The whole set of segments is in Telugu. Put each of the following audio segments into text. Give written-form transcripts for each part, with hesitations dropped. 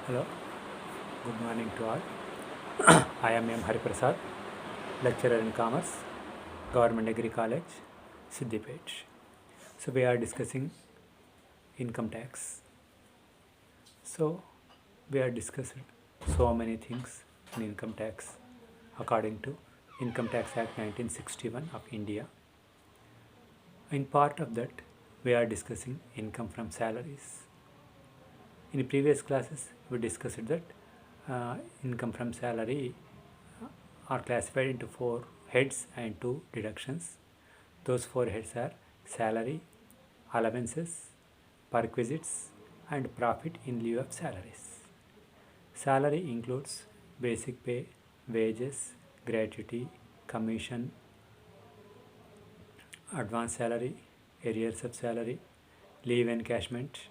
Hello, good morning to all. I am M. Hariprasad, lecturer in Commerce, Government Degree College, Siddipet. So we are discussing income tax. So we are discussing so many things in income tax according to Income Tax Act 1961 of India. In part of that, we are discussing income from salaries. In previous classes, we discussed that income from salary are classified into 4 heads and 2 deductions. Those 4 heads are salary, allowances, perquisites, and profit in lieu of salaries. Salary includes basic pay, wages, gratuity, commission, advance salary, arrears of salary, leave encashment,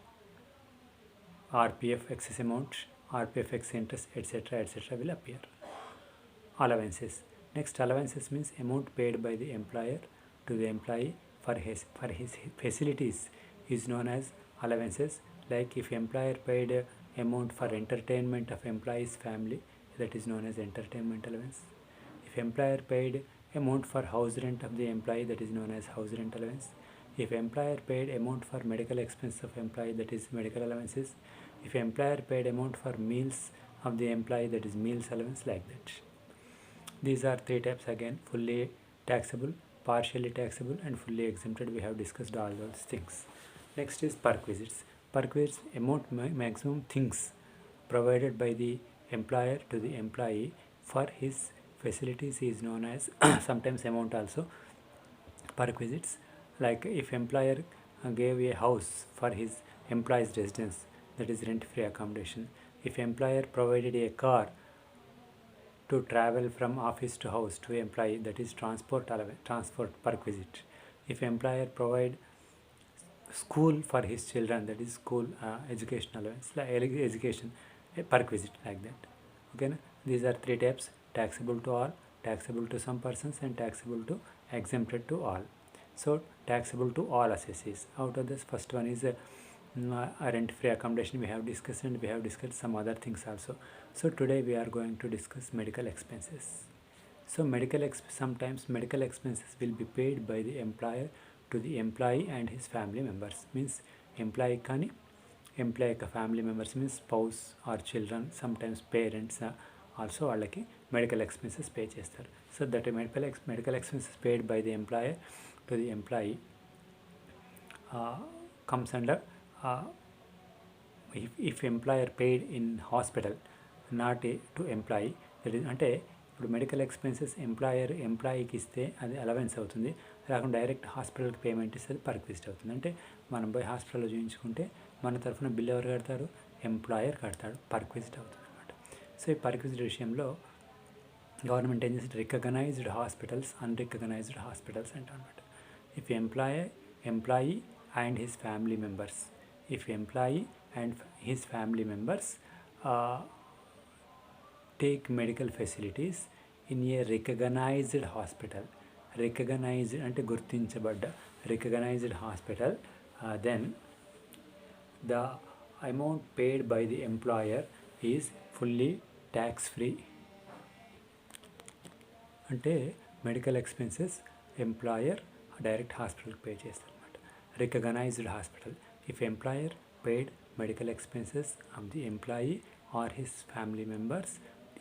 RPF excess amount, RPF excess interest, etc. will appear. Allowances. Next, allowances means amount paid by the employer to the employee for his facilities is known as allowances. Like if employer paid amount for entertainment of employee's family, that is known as entertainment allowance. If employer paid amount for house rent of the employee, that is known as house rent allowance. If employer paid amount for medical expense of employee, that is medical allowances. If employer paid amount for meals of the employee, that is meals allowance, like that. These are 3 types again: fully taxable, partially taxable, and fully exempted. We have discussed all those things. Next is perquisites. Perquisites amount maximum things provided by the employer to the employee for his facilities is known as sometimes amount also perquisites. Like if employer gave a house for his employee's residence, that is rent free accommodation. If employer provided a car to travel from office to house to employee, that is transport perquisite. If employer provide school for his children, that is school education allowance, like education perquisite, like that. Okay, these are 3 types: taxable to all, taxable to some persons, and taxable to exempted to all. So taxable to all assessees. Out of this, first one is rent-free accommodation. We have discussed, and we have discussed some other things also. So today we are going to discuss medical expenses. So sometimes medical expenses will be paid by the employer to the employee and his family members. Means employee kani, employee family members means spouse or children, sometimes parents also వాళ్ళకి medical expenses pay చేస్తారు. So that medical expenses paid by the employer to the employee comes under if employer paid in hospital, not to employee, that is అంటే ఇప్పుడు మెడికల్ ఎక్స్పెన్సెస్ ఎంప్లాయీకి ఇస్తే అది అలవెన్స్ అవుతుంది, లేకుండా డైరెక్ట్ హాస్పిటల్కి పేమెంట్ ఇస్తే అది పర్క్విస్ట్ అవుతుంది. అంటే మనం పోయి హాస్పిటల్లో చూపించుకుంటే మన తరఫున బిల్ ఎవరు కడతారు? ఎంప్లాయర్ కడతాడు, పర్క్విస్ట్ అవుతుంది అనమాట. సో ఈ పర్క్విస్ట్ విషయంలో గవర్నమెంట్ ఏం చేసి రికగ్నైజ్డ్ హాస్పిటల్స్, అన్రికగ్నైజ్డ్ హాస్పిటల్స్ అంటారు అనమాట. If employee and his family members, if employee and his family members take medical facilities in a recognized hospital, recognized ante gurtinchabadda recognized hospital, then the amount paid by the employer is fully tax free. అంటే మెడికల్ ఎక్స్పెన్సెస్ ఎంప్లాయర్ డైరెక్ట్ హాస్పిటల్కి పే చేస్తారు. Recognized hospital. If employer paid medical expenses of the employee or his family members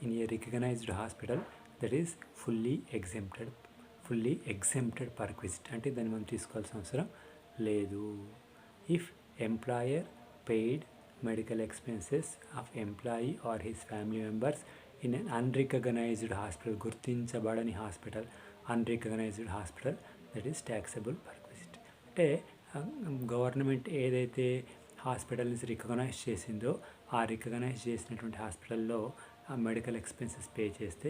in a recognized hospital, that is fully exempted perquisite. అంటే దాన్ని మనం తీసుకోవాల్సిన అవసరం లేదు. If employer paid medical expenses of employee or his family members in an unrecognized hospital, గుర్తించబడని hospital, unrecognized hospital, that is taxable perquisite. అంటే గవర్నమెంట్ ఏదైతే హాస్పిటల్స్ రికగ్నైజ్ చేసిందో ఆ రికగ్నైజ్ చేసినటువంటి హాస్పిటల్లో ఆ మెడికల్ ఎక్స్పెన్సెస్ పే చేస్తే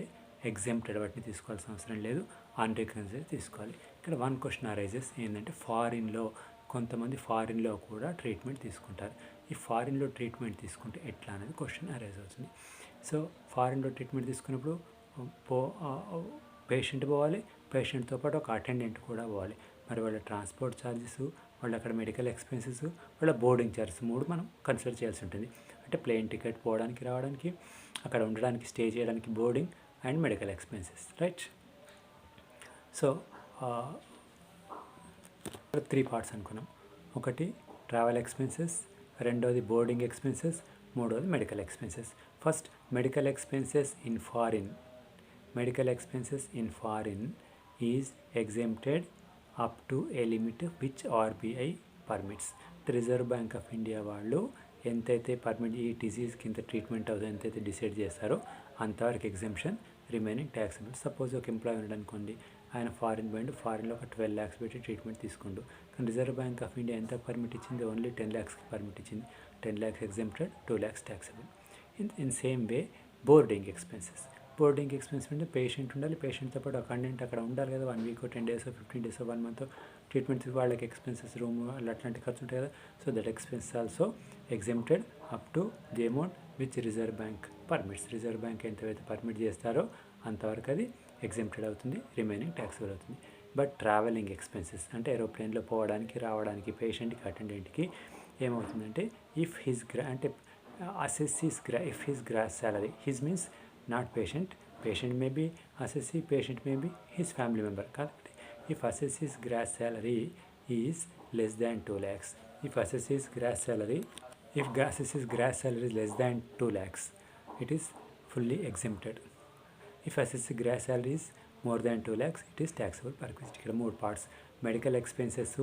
ఎగ్జెంప్టెడ్, వాటిని తీసుకోవాల్సిన అవసరం లేదు, అన్రికగ్నైజ్డ్ తీసుకోవాలి. ఇక్కడ వన్ క్వశ్చన్ అరైజెస్ ఏంటంటే కొంతమంది ఫారిన్లో కూడా ట్రీట్మెంట్ తీసుకుంటారు. ఈ ఫారిన్లో ట్రీట్మెంట్ తీసుకుంటే ఎట్లా అనేది క్వశ్చన్ అరైజ్ అవుతుంది. సో ఫారిన్లో ట్రీట్మెంట్ తీసుకున్నప్పుడు పేషెంట్ పోవాలి, పేషెంట్తో పాటు ఒక అటెండెంట్ కూడా పోవాలి. మరి వాళ్ళ ట్రాన్స్పోర్ట్ ఛార్జెస్, వాళ్ళ అక్కడ మెడికల్ ఎక్స్పెన్సెస్, వాళ్ళ బోర్డింగ్ ఛార్జెస్ 3 మనం కన్సిడర్ చేయాల్సి ఉంటుంది. అంటే ప్లేన్ టికెట్ పోవడానికి రావడానికి, అక్కడ ఉండడానికి, స్టే చేయడానికి, boarding and medical expenses, right. So 3 parts అనుకున్నాం. ఒకటి ట్రావెల్ ఎక్స్పెన్సెస్, రెండోది బోర్డింగ్ ఎక్స్పెన్సెస్, మూడోది medical expenses. First medical expenses in foreign. Medical expenses in foreign is exempted up to A limit which RBI permits. Reserve bank of India వాళ్ళు ఎంతైతే పర్మిట్ ఈ డిసీజ్కి ఇంత ట్రీట్మెంట్ అవుతుందో ఎంతైతే డిసైడ్ చేస్తారో అంతవరకు ఎగ్జెంప్షన్, రిమైనింగ్ ట్యాక్సబుల్. సపోజ్ ఒక ఎంప్లాయీ ఉన్నాడు అనుకోండి, ఆయన ఫారిన్ పోయిండు, ఫారిన్లో ఒక 12 lakhs పెట్టి ట్రీట్మెంట్ తీసుకుండు. కానీ రిజర్వ్ బ్యాంక్ ఆఫ్ ఇండియా ఎంత పర్మిట్ ఇచ్చింది? ఓన్లీ 10 lakhsకి పర్మిట్ ఇచ్చింది. 10 lakhs exempted, 2 lakhs taxable. In same way boarding expenses. Boarding expense అంటే పేషెంట్ ఉండాలి, పేషెంట్తో పాటు అటెండెంట్ అక్కడ ఉండాలి కదా, 1 week 10 days 15 days 1 month treatment, వాళ్ళకి ఎక్స్పెన్సెస్, రూమ్ అట్లాంటి ఖర్చు ఉంటాయి కదా. So that expense also exempted up to the amount which reserve bank permits. Reserve bank ఎంతైతే పర్మిట్ చేస్తారో అంతవరకు అది ఎగ్జెంప్టెడ్ అవుతుంది, రిమైనింగ్ ట్యాక్సబుల్ అవుతుంది. బట్ ట్రావెలింగ్ ఎక్స్పెన్సెస్ అంటే ఏరోప్లేన్లో పోవడానికి రావడానికి పేషెంట్కి అటెండెంట్కి ఏమవుతుందంటే ఇఫ్ హిస్ అంటే assessee's if his gross salary, his means not patient, patient may be assessee, patient may be his family member. కాబట్టి if assessee's gross salary is less than 2 lakhs, if assessee's gross salary is less than 2 lakhs, it is fully exempted. If assessee gross salary is more than 2 lakhs, it is taxable perquisite. ఇక్కడ 3 parts. Medical expenses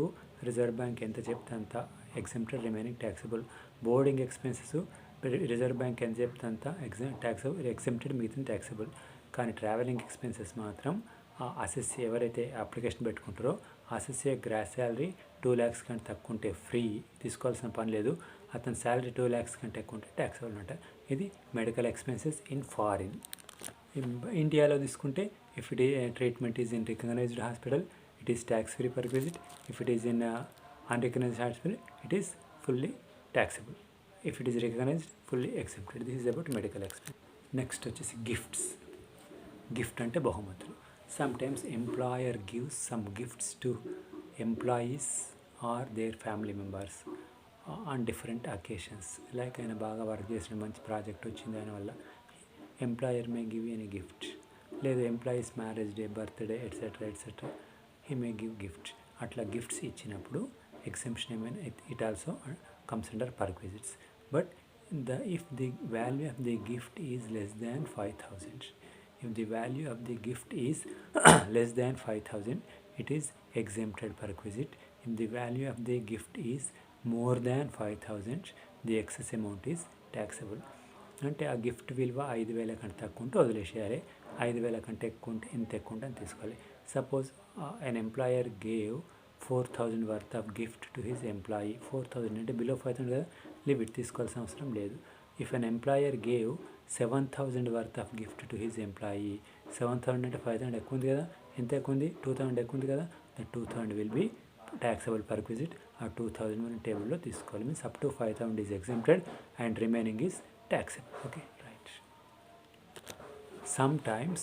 reserve bank ఎంత చెప్తే అంత exempted, remaining taxable. Boarding expenses reserve bank ఎంత చెప్తే అంత ట్యాక్సబుల్, ఎగ్జెంప్టెడ్, మిగతా ట్యాక్సబుల్. కానీ ట్రావెలింగ్ ఎక్స్పెన్సెస్ మాత్రం అసెస్సీ ఎవరైతే అప్లికేషన్ పెట్టుకుంటారో అసెస్సీ గ్రాస్ శాలరీ 2 lakhs కంటే తక్కువ ఉంటే ఫ్రీ, తీసుకోవాల్సిన పని లేదు. అతని శాలరీ 2 lakhs కంటే ఎక్కువ ఉంటే ట్యాక్సబుల్ అనమాట. ఇది మెడికల్ ఎక్స్పెన్సెస్ ఇన్ ఫారిన్. ఇండియాలో తీసుకుంటే if it treatment is in recognized hospital, it is tax free perquisite. If it is in unrecognized hospital, it is fully taxable. If it is recognized, fully exempted. This is about medical expense. Next వచ్చేసి గిఫ్ట్స్. గిఫ్ట్ అంటే బహుమతులు. Sometimes employer gives some gifts to employees or their family members on different occasions. Like ఆయన బాగా వర్క్ చేసిన మంచి ప్రాజెక్ట్ వచ్చింది ఆయన వల్ల, employer may give any gift. లేదు employees marriage day, birthday etcetera etcetera, he may give gift. అట్లా గిఫ్ట్స్ ఇచ్చినప్పుడు ఎగ్జెంప్షన్ ఏమైనా it also comes under perquisites. But if the value of the gift is less than 5,000, if the value of the gift is less than 5,000, it is exempted perquisite. If the value of the gift is more than 5,000, the excess amount is taxable. అంటే ఆ గిఫ్ట్ విలువ 5,000 కంటే తక్కువ ఉంటే వదిలేసేయాలి, 5,000 కంటే ఎక్కువ ఉంటే ఎంత ఎక్కువ ఉంటే అని తీసుకోవాలి. Suppose an employer gave 4,000 worth of gift to his employee. 4,000 అంటే బిలో 5,000 కదా, లిమిట్ తీసుకోవాల్సిన అవసరం లేదు. If an employer gave 7,000 worth of gift to his employee, 7,000 అంటే 5,000 ఎక్కువ ఉంది కదా, ఎంత ఎక్కువ ఉంది? 2,000 ఎక్కువ ఉంది కదా, the 2,000 will be taxable perquisite. ఆ 2,000 మనం టేబుల్లో తీసుకోవాలి. Means up to 5,000 is exempted and remaining is taxable. Okay, right. Sometimes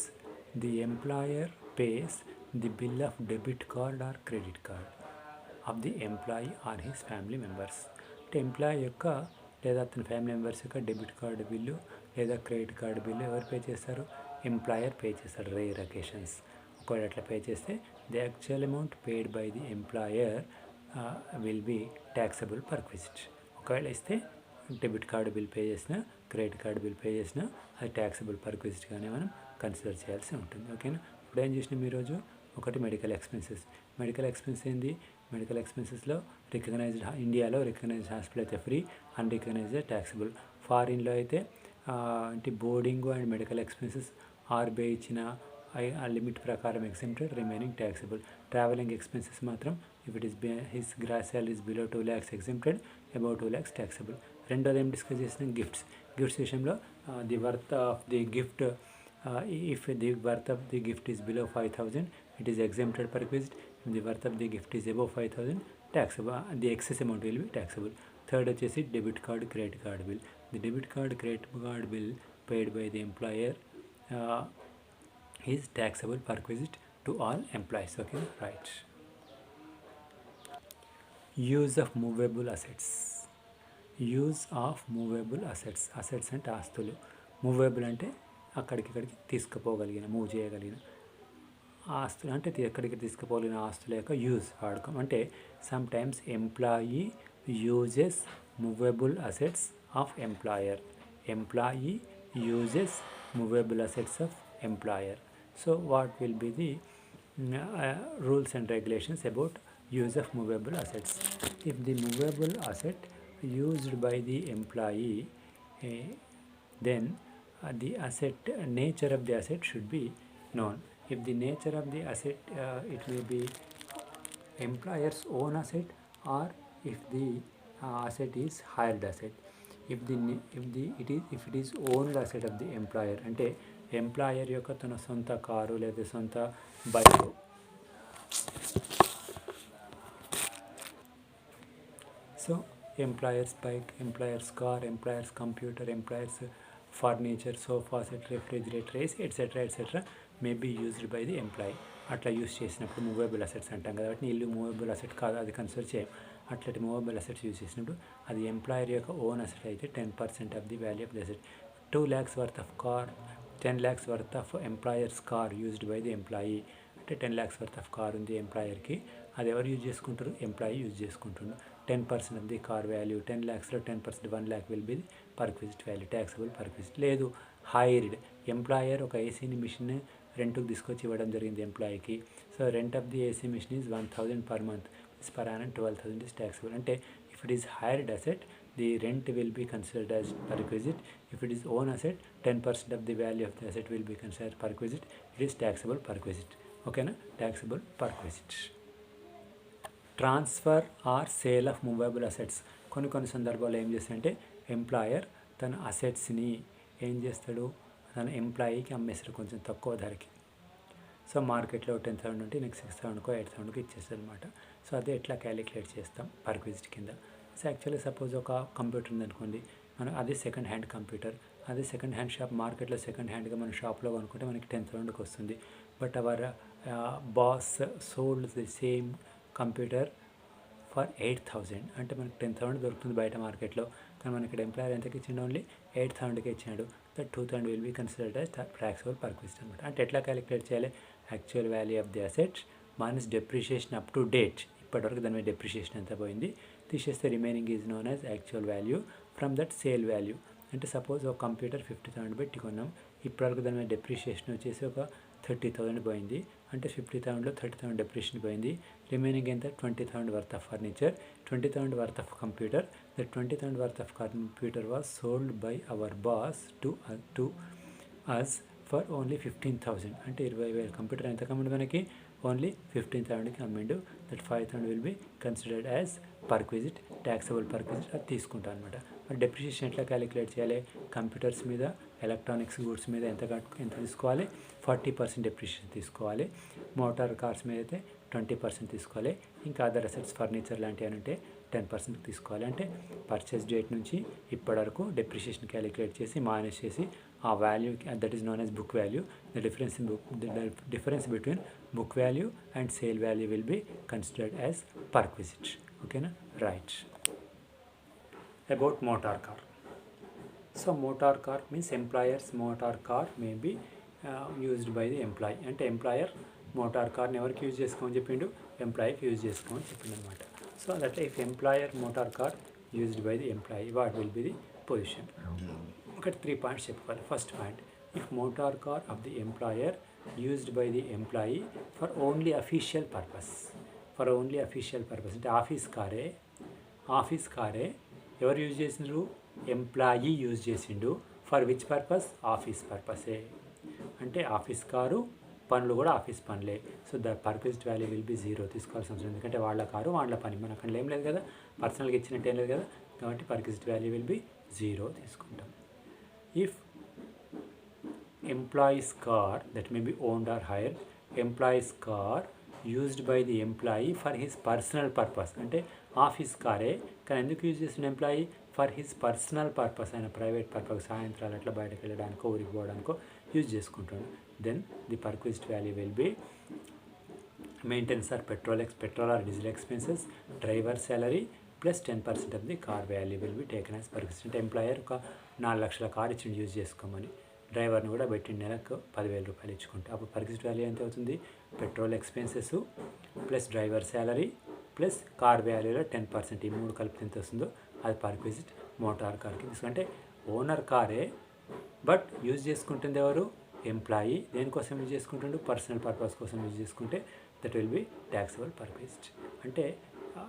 the employer pays the bill of debit card or credit card of the employee or his family members. అంటే ఎంప్లాయీ యొక్క లేదా అతని ఫ్యామిలీ మెంబర్స్ యొక్క డెబిట్ కార్డు బిల్లు లేదా క్రెడిట్ కార్డు బిల్లు ఎవరు పే చేస్తారు? ఎంప్లాయర్ పే చేస్తారు. రేర్ అకేషన్స్ ఒకవేళ అట్లా పే చేస్తే the actual amount paid by the employer will be taxable perquisite. ఒకవేళ ఇస్తే డెబిట్ కార్డు బిల్ పే చేసినా, క్రెడిట్ కార్డు బిల్ పే చేసినా అది ట్యాక్సబుల్ పర్క్విజిట్గానే మనం కన్సిడర్ చేయాల్సి ఉంటుంది. ఓకేనా? ఇప్పుడు ఏం చేసినాం ఈరోజు? ఒకటి మెడికల్ ఎక్స్పెన్సెస్. మెడికల్ ఎక్స్పెన్స్ ఏంది? మెడికల్ ఎక్స్పెన్సెస్లో రికగ్నైజ్డ్, ఇండియాలో రికగ్నైజ్డ్ హాస్పిటల్ అయితే ఫ్రీ, అన్రికగ్నైజ్డ్ ట్యాక్సబుల్. ఫారిన్లో అయితే అంటే boarding and medical expenses RBI ఇచ్చిన ఆ లిమిట్ ప్రకారం exempted, remaining taxable. Travelling expenses మాత్రం if it is his gross salary is below 2 lakhs exempted, above 2 lakhs taxable. రెండోది ఏం డిస్కస్ చేసినాం? గిఫ్ట్స్. గిఫ్ట్స్ విషయంలో the worth of the gift, if the worth of the gift is below 5,000, it is exempted perquisite. If the worth of the gift is above 5,000, taxable. The excess amount will be taxable. Third వచ్చేసి debit card, credit card bill. The debit card, credit card bill paid by the employer is taxable perquisite to all employees. Okay, right. Use of movable assets. Use of movable assets. Assets అంటే ఆస్తులు, మూవబుల్ అంటే అక్కడికిక్కడికి తీసుకుపోగలిగిన, మూవ్ చేయగలిగిన ఆస్తులు, అంటే ఎక్కడికి తీసుకుపోగలిగిన ఆస్తుల యొక్క యూజ్, వాడకం. అంటే some times employee uses movable assets of employer. Employee uses movable assets of employer. So what will be the rules and regulations about use of movable assets? If the movable asset used by the employee, then the asset nature of the asset should be known. If the nature of the asset, it may be employer's own asset, or if the asset is hired asset. If it is owned asset of the employer, అంటే ఎంప్లాయర్ యొక్క తన సొంత కారు లేదా సొంత bike, so employer's bike, employer's car, employer's computer, employer's furniture, sofa set, refrigerator, AC etcetera may be used by the employee. అట్లా యూజ్ చేసినప్పుడు మూవబుల్ అసెట్స్ అంటాం కాబట్టి ఇల్లు మూవబుల్ అసెట్ కాదు, అది కన్సిడర్ చేయం. అట్లాంటి మూవబుల్ అసెట్స్ యూజ్ చేసినప్పుడు అది ఎంప్లాయర్ యొక్క ఓన్ అసెట్ అయితే 10% of the value of the asset. 2 lakhs worth of car, 10 lakhs worth of employers car used by the employee. అంటే 10 lakhs వర్త్ ఆఫ్ కార్ ఉంది ఎంప్లాయర్కి, అది ఎవరు యూజ్ చేసుకుంటారు? ఎంప్లాయీ యూజ్ చేసుకుంటున్నారు. 10% ఆఫ్ ది కార్ వాల్యూ, 10 lakhsలో 10%, 1 lakh will be the perquisite value, taxable perquisite. లేదు హైర్డ్, ఎంప్లాయర్ ఒక ఏసీని మిషన్ రెంట్కి తీసుకొచ్చి ఇవ్వడం జరిగింది ఎంప్లాయీకి. So rent of the AC machine is 1000 per month, per annum 12,000 is taxable. అంటే if it is hired asset, the rent will be considered as perquisite. If it is own asset, 10% of the value of the asset will be considered perquisite. It is taxable perquisite. ఓకేనా, taxable perquisite. Transfer or sale of movable assets. కొన్ని సందర్భాల్లో ఏం చేస్తాడంటే ఎంప్లాయర్ తన అసెట్స్ని ఏం చేస్తాడు, తన ఎంప్లాయీకి అమ్మేస్తాడు కొంచెం తక్కువ ధరకి. సో మార్కెట్లో 10,000 ఉంటే నెక్స్ట్ 6,000కో 8,000కో ఇచ్చేస్తుంది అనమాట. సో అదే ఎట్లా క్యాలిక్యులేట్ చేస్తాం పర్క్విజిట్ కింద. సో యాక్చువల్లీ సపోజ్ ఒక కంప్యూటర్ ఉందనుకోండి, మనం అదే సెకండ్ హ్యాండ్ కంప్యూటర్, అదే సెకండ్ హ్యాండ్ షాప్, మార్కెట్లో సెకండ్ హ్యాండ్గా మన షాప్లో కొనుక్కుంటే మనకి 10,000కి వస్తుంది. But our boss sold the same computer for 8,000, అంటే మనకి 10,000 దొరుకుతుంది బయట మార్కెట్లో, కానీ మనకి ఇక్కడ ఎంప్లాయర్ ఎంతకి ఇచ్చిండు? ఓన్లీ 8,000కి ఇచ్చాడు. That 2,000 will be considered as taxable perquisite అనమాట. అంటే ఎట్లా క్యాలిక్యులేట్ చేయాలి? Actual value of the asset minus depreciation up to date, ఇప్పటివరకు దాని మీద డెప్రిషియేషన్ ఎంత పోయింది తీసేస్తే remaining is known as actual value from that sale value. అంటే సపోజ్ ఒక కంప్యూటర్ 50,000 పెట్టి కొన్నాం, ఇప్పటివరకు దాని మీద డెప్రిషియేషన్ వచ్చేసి ఒక 30,000 పోయింది. అంటే 50,000లో 30,000 డెప్రిషియేషన్ పోయింది. రిమైనింగ్ ఎంత? 20,000 worth of furniture, 20,000 worth of computer. The 20,000 worth of computer was sold by our boss to us for only 15,000. అంటే 20,000 కంప్యూటర్ ఎంత కమ్మిండు మనకి? ఓన్లీ 15,000కి అమ్మిండు. That 5,000 will be considered as perquisite, taxable perquisite. అది తీసుకుంటాం అనమాట. మరి డెప్రిషియేషన్ ఎట్లా క్యాలిక్యులేట్ చేయాలి? కంప్యూటర్స్ మీద, ఎలక్ట్రానిక్స్ గూడ్స్ మీద ఎంత తీసుకోవాలి? 40% డెప్రిషియేషన్ తీసుకోవాలి. మోటార్ కార్స్ మీద అయితే 20% తీసుకోవాలి. ఇంకా అదర్ అసెట్స్ ఫర్నిచర్ లాంటివి అని ఉంటే 10% తీసుకోవాలి. అంటే పర్చేస్ డేట్ నుంచి ఇప్పటివరకు డెప్రిషియేషన్ క్యాలిక్యులేట్ చేసి మైనస్ చేసి ఆ value, that is known as book value. The difference between book value and sale value will be considered as perquisite. ఓకేనా, right. About motor car. So motor car means employer's motor car may be used by the employee. అంటే ఎంప్లాయర్ మోటార్ కార్ని ఎవరికి యూజ్ చేసుకోమని చెప్పిండు? ఎంప్లాయీకి యూజ్ చేసుకోమని చెప్పిండు అనమాట. So that if employer motor car used by the employee, what will be the position? ఒక 3 పాయింట్స్ చెప్పుకోవాలి. First point, if motor car of the employer used by the employee for only official purpose. For only official purpose అంటే ఆఫీస్ కారే ఎవరు యూజ్ చేసిండ్రు? ఎంప్లాయీ యూజ్ చేసిండు. For which purpose? ఆఫీస్ పర్పసే. అంటే ఆఫీస్ కారు, పనులు కూడా ఆఫీస్ పనులే. So the perquisite value will be 0 తీసుకోవాల్సిన అవసరం, ఎందుకంటే వాళ్ళ కారు వాళ్ళ పని, మన అక్కడ ఏం లేదు కదా, పర్సనల్గా ఇచ్చినట్టు ఏం లేదు కదా, కాబట్టి పర్క్విజిట్ వాల్యూ విల్ బి 0 తీసుకుంటాం. If employee's car, that may be owned or hired, employee's car used by the employee for his personal purpose. అంటే ఆఫీస్ కారే, కానీ ఎందుకు యూజ్ చేస్తున్న employee? For his personal purpose, ఆయన ప్రైవేట్ పర్పస్, సాయంత్రాలు అట్లా బయటకు వెళ్ళడానికో ఊరికి పోవడానికో యూజ్ చేసుకుంటాడు. Then the perquisite value will be maintenance or petrol or diesel expenses, driver salary, plus 10% of the car value will be taken as perquisite. అంటే ఎంప్లాయర్ ఒక 4 లక్షల కార్ ఇచ్చిండు యూజ్ చేసుకోమని, డ్రైవర్ని కూడా పెట్టి నెలకు 10,000 రూపాయలు ఇచ్చుకుంటే అప్పుడు పర్క్విజిట్ వాల్యూ ఎంత అవుతుంది? Petrol expenses plus driver salary plus car వాల్యూలో 10%, ఈ 3 కలిపి ఎంత వస్తుందో అది పర్క్విజిట్ మోటార్ కార్కి. ఎందుకంటే ఓనర్ కారే బట్ యూజ్ చేసుకుంటుంది ఎవరు? ఎంప్లాయీ. దేనికోసం యూజ్ చేసుకుంటుండు? పర్సనల్ పర్పస్ కోసం యూజ్ చేసుకుంటే that will be taxable perquisite. అంటే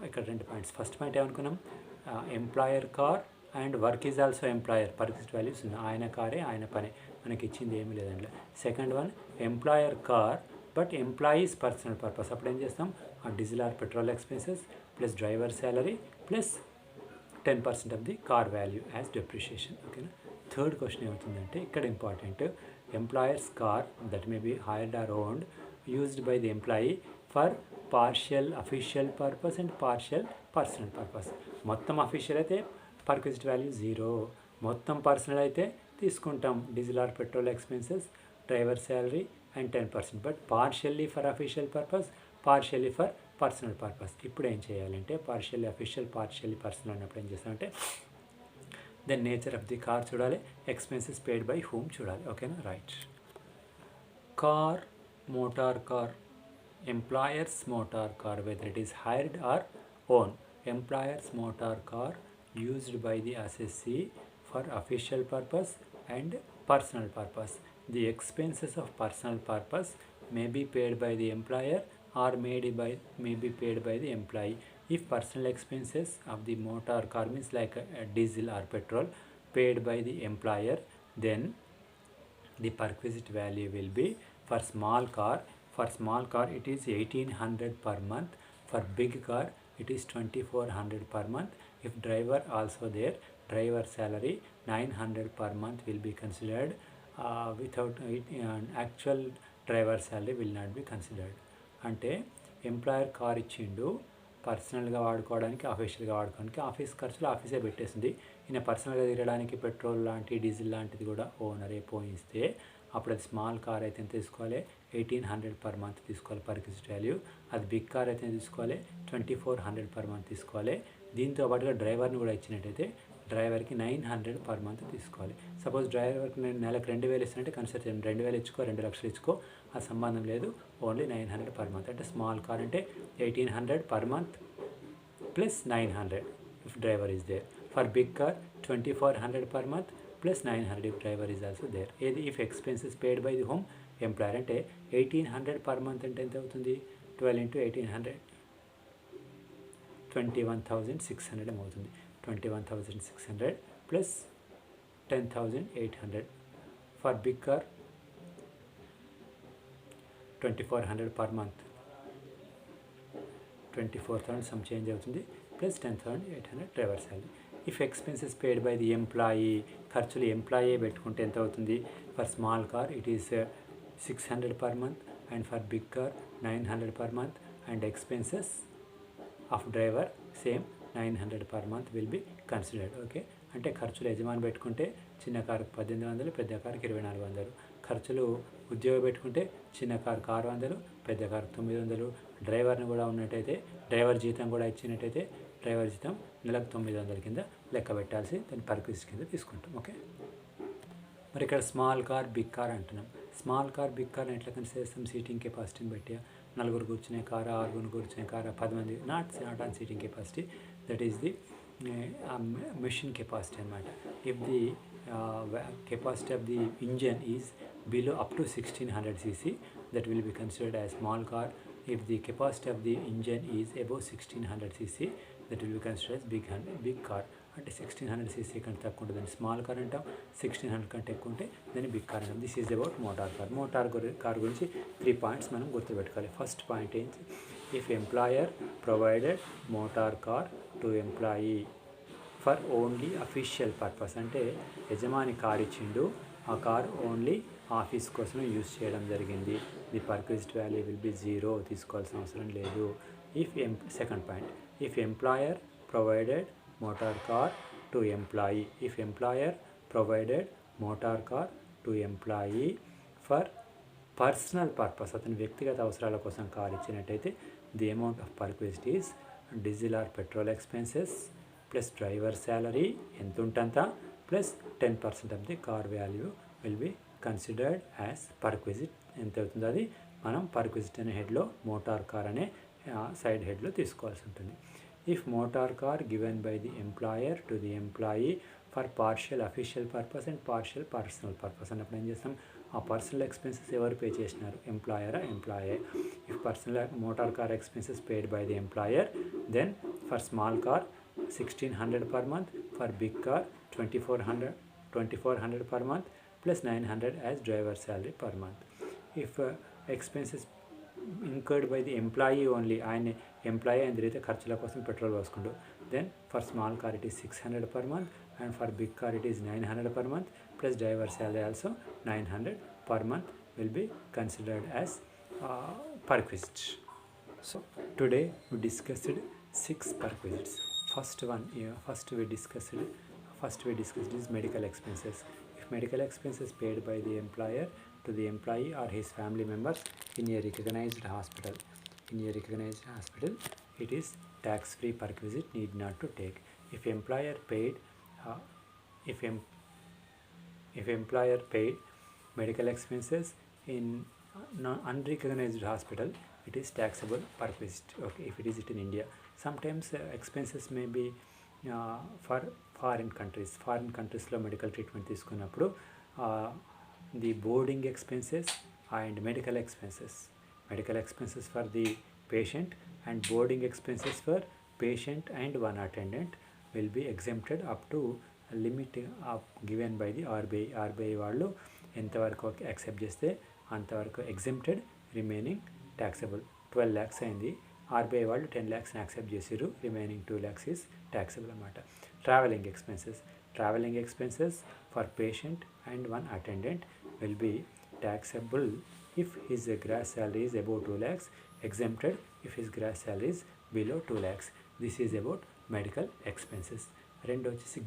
ఇక్కడ 2 పాయింట్స్. ఫస్ట్ పాయింట్ ఏమనుకున్నాం? Employer car and work is also employer, perquisite values ఉంది. ఆయన కారే ఆయన పనే, మనకి ఇచ్చింది ఏమీ లేదండి. Second one, employer car but employee's personal purpose. అప్పుడు ఏం చేస్తాం? ఆ diesel or petrol expenses plus driver salary plus 10% of the car value as depreciation. ఓకేనా? థర్డ్ క్వశ్చన్ ఏమవుతుందంటే ఇక్కడ important, employer's car that may be hired or owned used by the employee for partial official purpose and partial personal purpose. మొత్తం అఫీషియల్ అయితే పర్క్విజిట్ వాల్యూ 0, మొత్తం పర్సనల్ అయితే తీసుకుంటాం diesel or petrol expenses, driver salary and 10%. But partially for official purpose, partially for personal purpose. ఇప్పుడు ఏం చేయాలంటే పార్షియల్లీ అఫీషియల్ పార్షియల్లీ పర్సనల్ అన్నప్పుడు ఏం చేస్తామంటే then nature of the car చూడాలి, ఎక్స్పెన్సెస్ పేడ్ బై హూమ్ చూడాలి. ఓకేనా? Right. Car, motor car, employer's motor car whether it is hired or owned. Employers motor car used by the assessee for official purpose and personal purpose. The expenses of personal purpose may be paid by the employer or may be paid by the employee. If personal expenses of the motor car means like diesel or petrol paid by the employer, then the perquisite value will be for small car. For small car it is 1800 per month. For big car it is 2400 per month. If driver also there, driver salary 900 per month will be considered. Without it, actual driver salary will not be considered. అంటే ఎంప్లాయర్ కార్ ఇచ్చిండు పర్సనల్గా వాడుకోవడానికి, అఫీషియల్గా వాడుకోవడానికి. ఆఫీస్ ఖర్చులు ఆఫీసే పెట్టేసింది. ఈయన పర్సనల్గా తిరగడానికి పెట్రోల్ లాంటి డీజిల్ లాంటిది కూడా ఓనరే పోయిస్తే అప్పుడు అది స్మాల్ కార్ అయితే ఎంత తీసుకోవాలి? 1800 పర్ మంత్ తీసుకోవాలి పర్క్విజిట్ వాల్యూ. అది బిగ్ కార్ అయితే తీసుకోవాలి 2400 పర్ మంత్ తీసుకోవాలి. దీంతో పాటుగా డ్రైవర్ని కూడా ఇచ్చినట్టయితే డ్రైవర్కి 900 పర్ మంత్ తీసుకోవాలి. సపోజ్ డ్రైవర్కి నేను నెలకు 2000 ఇస్తానంటే కన్సిడర్ చేయండి, 2000 ఇచ్చుకో, 2 లక్షలు ఇచ్చుకో, ఆ సంబంధం లేదు. Only 900 per month. అంటే స్మాల్ కార్ అంటే 1800 per month plus 900 if driver is there. For big car 2400 per month plus 900 if driver is also there. ఏది if expenses paid by the home employer అంటే 1800 per month అంటే ఎంత అవుతుంది? 12 into 1800 21,600 అవుతుంది. 21,600 plus 10,800. For big car 2400 per month 24,000 some change అవుతుంది plus 10,800 driver salary. If expenses paid by the employee, ఖర్చులు ఎంప్లాయీ పెట్టుకుంటే ఎంత అవుతుంది? For small car it is 600 per month and for big car 900 per month and expenses of driver same 900 per month will be considered. Okay, అంటే ఖర్చులు యజమాని పెట్టుకుంటే చిన్న కారుకు 1800, పెద్ద కారుకి 2400. ఖర్చులు ఉద్యోగం పెట్టుకుంటే చిన్న కారుకు 600, పెద్ద కారుకు 900. డ్రైవర్ని కూడా ఉన్నట్టయితే డ్రైవర్ జీతం కూడా ఇచ్చినట్టయితే డ్రైవర్ జీతం నెలకు 900 కింద లెక్క పెట్టాల్సి దాన్ని పర్క్విజిట్ కింద తీసుకుంటాం. ఓకే, మరి ఇక్కడ స్మాల్ కార్ బిగ్ కార్ అంటున్నాం. స్మాల్ కార్ బిగ్ కార్ ఎట్లా కన్సిడర్ చేస్తాం? సీటింగ్ కెపాసిటీని బట్టి 4 కూర్చునే కారా, 6 కూర్చునే కారా, 10 మంది, not on seating capacity, that is the machine capacity అనమాట. If the capacity of the engine is below up to 1600 cc, that will be considered as small car. If the capacity of the engine is above 1600 cc, that will be considered as big car. అంటే 1600 cc కంటే తక్కువ ఉంటుంది దాన్ని స్మాల్ కార్ అంటాం, 1600 కంటే ఎక్కువ ఉంటే దాన్ని బిగ్ కార్ అంటాం. This is about motor car. Motor car గురించి 3 పాయింట్స్ మనం గుర్తుపెట్టుకోవాలి. ఫస్ట్ పాయింట్ ఏంటి? If employer provided motor car to employee for only official purpose, అంటే యజమాని కార్ ఇచ్చిండు, ఆ కార్ ఓన్లీ ఆఫీస్ కోసం యూజ్ చేయడం జరిగింది, the perquisite value will be 0, తీసుకోవాల్సిన అవసరం లేదు. Second point, if employer provided motor car to employee, if employer provided motor car to employee for personal purpose, అతని వ్యక్తిగత అవసరాల కోసం కార్ ఇచ్చినట్టయితే the amount of perquisite is diesel or petrol expenses plus driver salary ఎంత ఉంటంత plus 10% of the car value will be considered as perquisite. ఎంత అవుతుందో అది మనం పర్క్విజిట్ అనే హెడ్లో మోటార్ కార్ అనే సైడ్ హెడ్లో తీసుకోవాల్సి ఉంటుంది. If motor car given by the employer to the employee for partial official purpose and partial personal purpose అన్నప్పుడు ఏం చేస్తాం, ఆ పర్సనల్ ఎక్స్పెన్సెస్ ఎవరు పే చేసినారు, ఎంప్లాయరా ఎంప్లాయే. If personal motor car expenses paid by the employer then for small car 1600 per month, for big car 2400 per month plus 900 as driver salary per month. If expenses incurred by the employee only, ఆయన ఎంప్లాయీ అయిన తర్వాత ఖర్చుల కోసం పెట్రోల్ పోసుకుంటూ, then for small car it is 600 per month and for big car it is 900 per month plus driver salary also 900 per month will be considered as perquisite. So today we discussed 6 perquisites. First we discussed is medical expenses. If medical expenses paid by the employer to the employee or his family members in a recognized hospital, it is tax-free perquisite, need not to take. If employer paid medical expenses in unrecognized hospital, it is taxable perquisite. Okay, if it is in India. Sometimes expenses may be for foreign countries లో మెడికల్ ట్రీట్మెంట్ తీసుకున్నప్పుడు the boarding expenses and medical expenses for the patient and boarding expenses for patient and one attendant will be exempted up to limit given by the RBI వాళ్ళు ఎంతవరకు యాక్సెప్ట్ చేస్తే అంతవరకు ఎగ్జెంప్టెడ్, రిమైనింగ్ ట్యాక్సబుల్. 12 lakhs అయింది, ఆర్బీఐ వాళ్ళు 10 lakhs యాక్సెప్ట్ చేసారు, రిమైనింగ్ 2 lakhs ఈజ్ ట్యాక్సబుల్ అన్నమాట. Travelling expenses for patient and one attendant will be taxable if his gross salary is about 2 lakhs, exempted if his gross salary is below 2 lakhs. This is about medical expenses. రెండు వచ్చేసి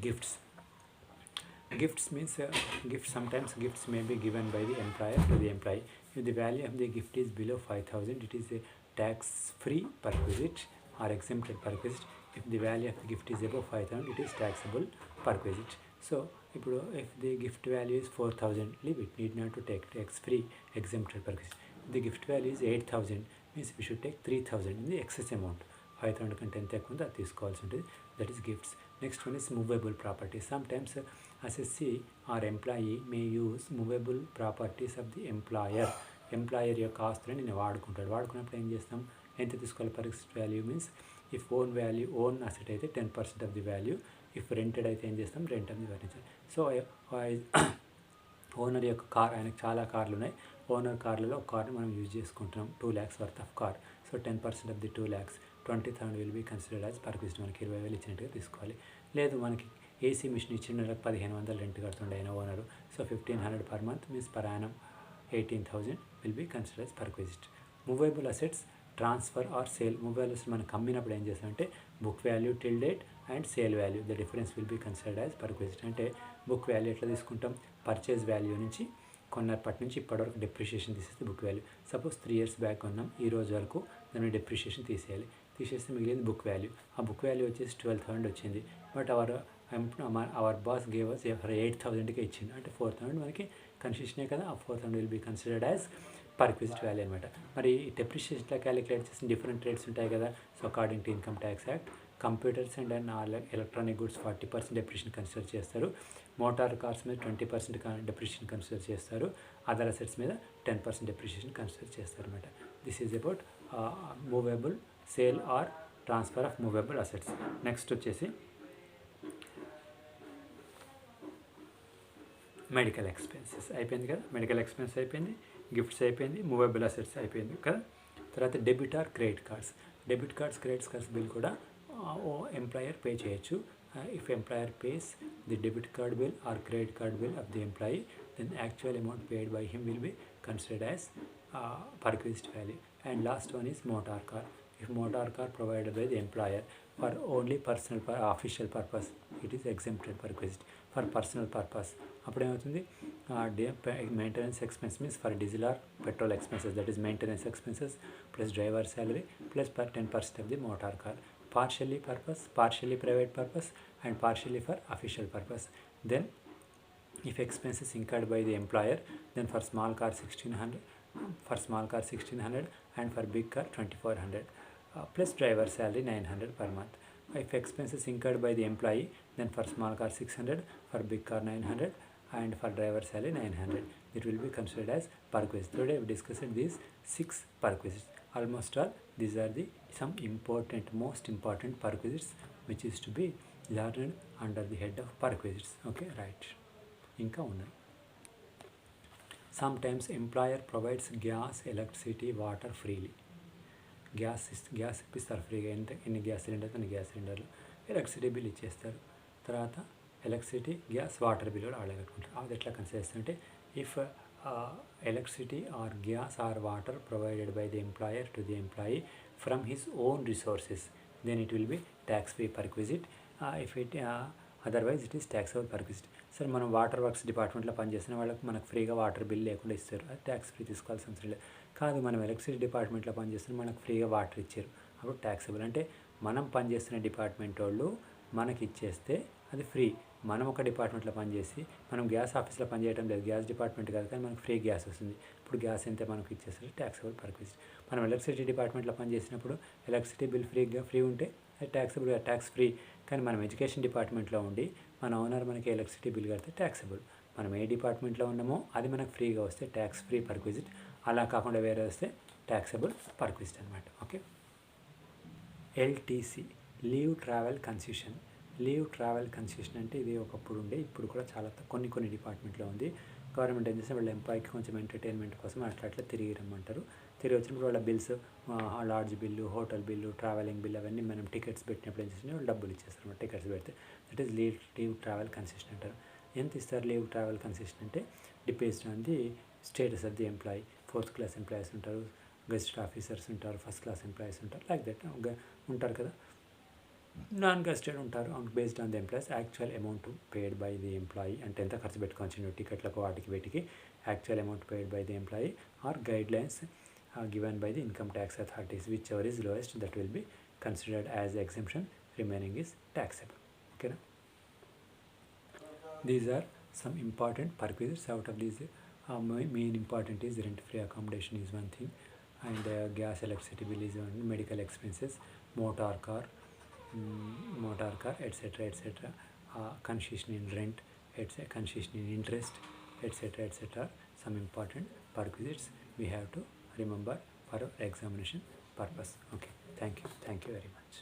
gifts means sometimes gifts may be given by the employer to the employee. If the value of the gift is below 5,000, it is a tax-free perquisite or exempted perquisite. If the value of the gift is above 5,000, it is taxable perquisite. So if the gift value is 4,000, leave it, need not to take tax-free exempted perquisite. If the gift value is 8,000, means we should take 3,000 in the excess amount. 5,000 కంటే ఎంత ఎక్కువ ఉందో అది తీసుకోవాల్సి ఉంటుంది. That is gifts. Next one is movable properties. Sometimes assessee or employee may use movable properties of the employer యొక్క ఆస్తులని నేను వాడుకున్నప్పుడు ఏం చేస్తాం, ఎంత తీసుకోవాలి perquisite value means if own asset అయితే 10% of the value, if rented అయితే ఏం చేస్తాం rent of the value. So owner యొక్క కార్, ఆయనకు చాలా కార్లు ఉన్నాయి, ఓనర్ కార్లలో ఒక కార్ని మనం యూజ్ చేసుకుంటున్నాం, 2 lakhs worth of car. So 10% of the 2 lakhs 20,000 will be considered as perquisite. మనకి 20,000 ఇచ్చినట్టుగా తీసుకోవాలి. లేదు మనకి ఏసీ మిషన్ ఇచ్చిన 1,500 రెంట్ కడుతుండే అయిన owner, so 1,500 per month means per annum 18,000 will be considered as perquisite. Movable assets transfer or sale. Movable assets మనం అమ్మినప్పుడు ఏం చేస్తామంటే book value till date and sale value, the difference will be considered as perquisite. అంటే బుక్ వాల్యూ ఎట్లా తీసుకుంటాం, పర్చేజ్ వాల్యూ నుంచి కొన్నప్పటి నుంచి ఇప్పటివరకు డెప్రిషియేషన్ తీసేస్తే book value. Suppose 3 years back కొన్నాం, ఈ రోజు వరకు దాన్ని డెప్రిషియేషన్ తీసేస్తే మిగిలింది బుక్ వాల్యూ. ఆ బుక్ వాల్యూ వచ్చేసి 12,000 వచ్చింది, but our boss gave us 8,000కే ఇచ్చింది, అంటే 4,000 మనకి కన్సెషనే కదా, ఆ 4,000 will be considered as perquisite value అనమాట. మరి డెప్రిషియేషన్లో క్యాలిక్యులేట్ చేసిన డిఫరెంట్ రేట్స్ ఉంటాయి కదా. So according to income tax act computers and electronic goods 40% depreciation consider చేస్తారు, మోటార్ కార్స్ మీద 20% డెప్రిషియేషన్ కన్సిడర్ చేస్తారు, అదర్ అసెట్స్ మీద 10% డెప్రిషియేషన్ కన్సిడర్ చేస్తారు అనమాట. This is about movable sale or transfer of movable assets. Next వచ్చేసి మెడికల్ ఎక్స్పెన్సెస్ అయిపోయింది కదా, మెడికల్ ఎక్స్పెన్స్ అయిపోయింది, గిఫ్ట్స్ అయిపోయింది, మూవబుల్ అసెట్స్ అయిపోయింది కదా. తర్వాత debit or credit cards credit cards bill కూడా ఎంప్లాయర్ పే చేయొచ్చు. If employer pays the debit card bill or credit card bill of the employee, then actual amount paid by him will be considered as perquisite value. And last one is motor car. If motor car provided by the employer for only personal official purpose, it is exempted perquisite. For personal purpose అప్పుడు ఏమవుతుంది, maintenance expense means for diesel or petrol expenses, that is maintenance expenses plus driver salary plus 10% of the motor car. partially purpose, partially private purpose, and partially for official purpose. Then if expenses incurred by the employer, then for small car 1600, and for big car 2400, plus driver salary 900 per month. If expenses incurred by the employee, then for small car 600, for big car 900, and for driver salary 900. It will be considered as perquisite. Today we discussed these 6 perquisites. Almost all these are the some important, most important perquisites which is to be learned under the head of perquisites. Okay, right. Inka unnai. Sometimes employer provides gas, electricity, water freely. Gas ఇప్పిస్తారు ఫ్రీగా, ఎన్ని గ్యాస్ సిలిండర్స్ అన్ని గ్యాస్ సిలిండర్లు, ఎలక్ట్రిసిటీ బిల్ ఇచ్చేస్తారు. తర్వాత ఎలక్ట్రిసిటీ, గ్యాస్, వాటర్ బిల్ కూడా వాళ్ళే కట్టుకుంటారు. అది ఎట్లా కన్సిడర్ చేస్తుంటే if electricity or gas or water provided by the employer to the employee from his own resources, then it will be tax free perquisite. If it otherwise it is taxable perquisite. సరే, మనం వాటర్ వర్క్స్ డిపార్ట్మెంట్లో పనిచేస్తున్న వాళ్ళకి మనకు ఫ్రీగా వాటర్ బిల్ లేకుండా ఇస్తారు, అది ట్యాక్స్ ఫ్రీ తీసుకోవాల్సిన అవసరం లేదు. కాదు, మనం ఎలక్ట్రిసిటీ డిపార్ట్మెంట్లో పనిచేస్తున్న మనకు ఫ్రీగా వాటర్ ఇచ్చారు, అప్పుడు ట్యాక్సబుల్. అంటే మనం పనిచేస్తున్న డిపార్ట్మెంట్ వాళ్ళు మనకి ఇచ్చేస్తే అది ఫ్రీ. మనం ఒక డిపార్ట్మెంట్లో పనిచేసి మనం గ్యాస్ ఆఫీస్లో పనిచేయడం లేదు, గ్యాస్ డిపార్ట్మెంట్ కాదు, కానీ మనకు ఫ్రీ గ్యాస్ వస్తుంది. ఇప్పుడు గ్యాస్ ఎంత మనకు ఇచ్చేస్తారు, ట్యాక్సబుల్ పర్క్విజిట్. మనం ఎలక్ట్రిసిటీ డిపార్ట్మెంట్లో పనిచేసినప్పుడు ఎలక్ట్రిసిటీ బిల్ ఫ్రీ ఉంటే అది ట్యాక్సబుల్, ట్యాక్స్ ఫ్రీ. కానీ మనం ఎడ్యుకేషన్ డిపార్ట్మెంట్లో ఉండి మన ఓనర్ మనకి ఎలక్ట్రిసిటీ బిల్ కడితే ట్యాక్సబుల్. మనం ఏ డిపార్ట్మెంట్లో ఉన్నామో అది మనకు ఫ్రీగా వస్తే ట్యాక్స్ ఫ్రీ పర్క్విజిట్, అలా కాకుండా వేరే వస్తే ట్యాక్సబుల్ పర్క్విజిట్ అనమాట. Okay. LTC, leave travel concession. Leave travel concession అంటే ఇది ఒకప్పుడు ఉండే, ఇప్పుడు కూడా చాలా కొన్ని డిపార్ట్మెంట్లో ఉంది. గవర్నమెంట్ ఏం చేస్తే వాళ్ళ ఎంప్లాయ్కి కొంచెం ఎంటర్టైన్మెంట్ కోసం అట్లా తిరిగి రమ్మంటారు. తిరిగి వచ్చినప్పుడు వాళ్ళ bills, lodge bill, hotel bill, travelling bill అవన్నీ మనం టికెట్స్ పెట్టినప్పుడు ఏం చేస్తే వాళ్ళు డబ్బులు ఇచ్చేస్తారు. టికెట్స్ పెడితే that is leave travel concession అంటారు. ఎంత ఇస్తారు లీవ్ ట్రావెల్ కన్సెషన్ అంటే depends on the status of the employee. 4th class employees ఉంటారు, గెస్ట్ ఆఫీసర్స్ ఉంటారు, 1st క్లాస్ ఎంప్లాయీస్ ఉంటారు, లైక్ దట్ ఉంటారు కదా. నాన్ గెస్టెడ్ ఉంటారు. Based on the employees actual amount paid by the employee, అంటే ఎంత ఖర్చు పెట్టుకోవచ్చు టికెట్లకు వాటికి వీటికి, actual amount paid by the employee are guide lines given by the income tax authorities, whichever is lowest that will be considered as exemption, remaining is taxable. Okay, these are some important perquisites. Out of these main important is rent free accommodation is one thing, and gas, electricity bill is one, medical expenses, motor car, etc. Concession in rent, etc., concession in interest, etc. Some important perquisites we have to remember for examination purpose. Okay, thank you very much.